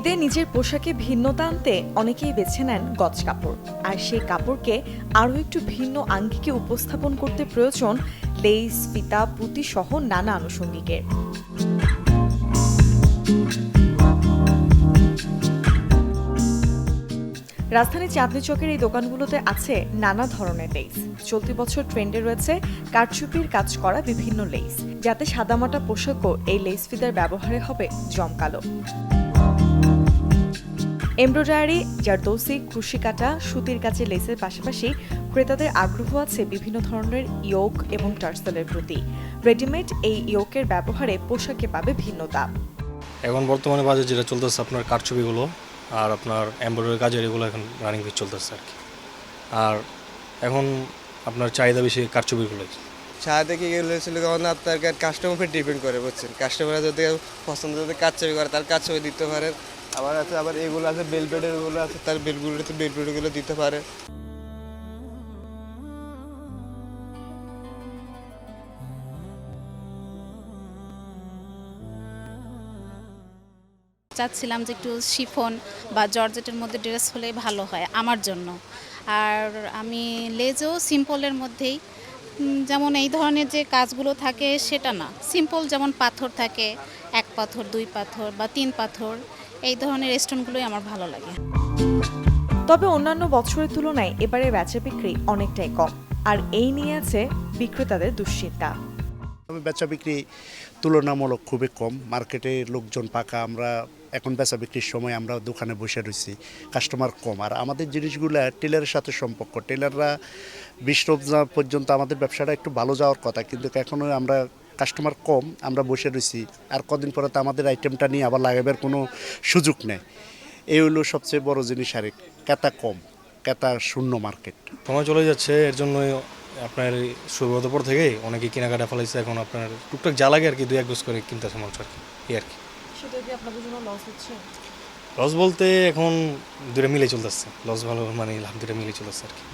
ঈদে নিজের পোশাকে ভিন্নতা আনতে অনেকেই বেছে নেন গজ কাপড়, আর সেই কাপড়কে আরও একটু ভিন্ন আঙ্গিকে উপস্থাপন করতে প্রয়োজন লেস, ফিতা, পুঁতি সহ নানা আনুষঙ্গিকের। রাজধানীর চাঁদনী চকের এই দোকানগুলোতে আছে নানা ধরনের লেস। চলতি বছর ট্রেন্ডে রয়েছে কারচুপির কাজ করা বিভিন্ন লেস, যাতে সাদামাটা পোশাকও এই লেস ফিতার ব্যবহারে হবে জমকালো। এমব্রয়ডারি, জারদৌসি, ক্রুশি কাটা, সুতির কাজে লেসের পাশাপাশি ক্রেতাদের আগ্রহ আছে বিভিন্ন ধরনের ইয়োক এবং টার্সেলের প্রতি। রেডিমেড এই ইয়োকের ব্যবহারে পোশাকে পাবে ভিন্নতা। এখন বর্তমানে বাজারে যেটা চলতেছে আপনার কারচুপিগুলো আর আপনার এমব্রয়ডারি কাজের এগুলো এখন রানিং বেশ চলতেছে আর কি। আর এখন আপনার চাহিদা বেশি কারচুপিগুলোই। চাহিদা কি এগুলো ছিল কারণ আপনার কাস্টমার উপর ডিপেন্ড করে, বুঝছেন। কাস্টমার যদি পছন্দ যদি কারচুপি করে তার কারচুপি দিতে পারেন। আবার এগুলো আছে বেলবেটের, এগুলো আছে তার বেলবেটগুলো দিতে পারে। চাচ্ছিলাম যে একটু শিফন বা জর্জেটের মধ্যে ড্রেস হলে ভালো হয় আমার জন্য। আর আমি লেজও সিম্পলের মধ্যেই, যেমন এই ধরনের যে কাজগুলো থাকে সেটা না, সিম্পল যেমন পাথর থাকে, 1 পাথর, 2 পাথর বা 3 পাথর, এই ধরনের স্টোনগুলোই আমার ভালো লাগে। তবে অন্যান্য বছরের তুলনায় এবারে বেচা বিক্রি অনেকটাই কম, আর এই নিয়ে আছে বিক্রেতাদের দুশ্চিন্তা। বেচা বিক্রি তুলনামূলক খুবই কম, মার্কেটে লোকজন পাকা। আমরা এখন বেচা বিক্রির সময় আমরা দোকানে বসে রয়েছি, কাস্টমার কম। আর আমাদের জিনিসগুলো টেলারের সাথে সম্পর্ক, টেলাররা 20 রমজান পর্যন্ত আমাদের ব্যবসাটা একটু ভালো যাওয়ার কথা, কিন্তু এখনও আমরা কাস্টমার কম, আমরা বসে রয়েছি। আর কদিন পরে তো আমাদের আইটেমটা নিয়ে আবার লাগাবার কোনো সুযোগ নেই। এই হলো সবচেয়ে বড় জিনিস। আর ক্রেতা কম, ক্রেতা শূন্য মার্কেট। সময় চলে যাচ্ছে, এর জন্যই আপনার শুরু হতে পর থেকেই অনেকে কেনাকাটা ফেলাইছে। এখন আপনার টুকটাক যা লাগে আর কি 2-1 গজ করে কিনতেছে মানুষ আর কি, এই আর কি। সেটা কি আপনাদের জন্য লস হচ্ছে? লস বলতে এখন দুটো মিলে চলতেছে, লস ভালো মানে লাভ দুটো মিলে চলতেছে আর কি।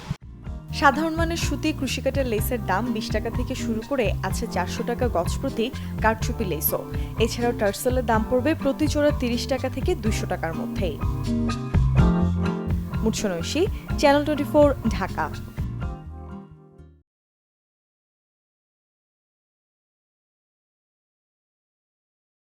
সাধারণ মানের সুতি ক্রুশিকাটার লেসের দাম 20 টাকা থেকে শুরু করে আছে 400 টাকা গজ প্রতি কারচুপি লেসও। এছাড়াও টার্সেলের দাম পড়বে প্রতি জোড়া 30 টাকা থেকে 200 টাকার মধ্যেই। মুৎসনৈশী, চ্যানেল 24, ঢাকা।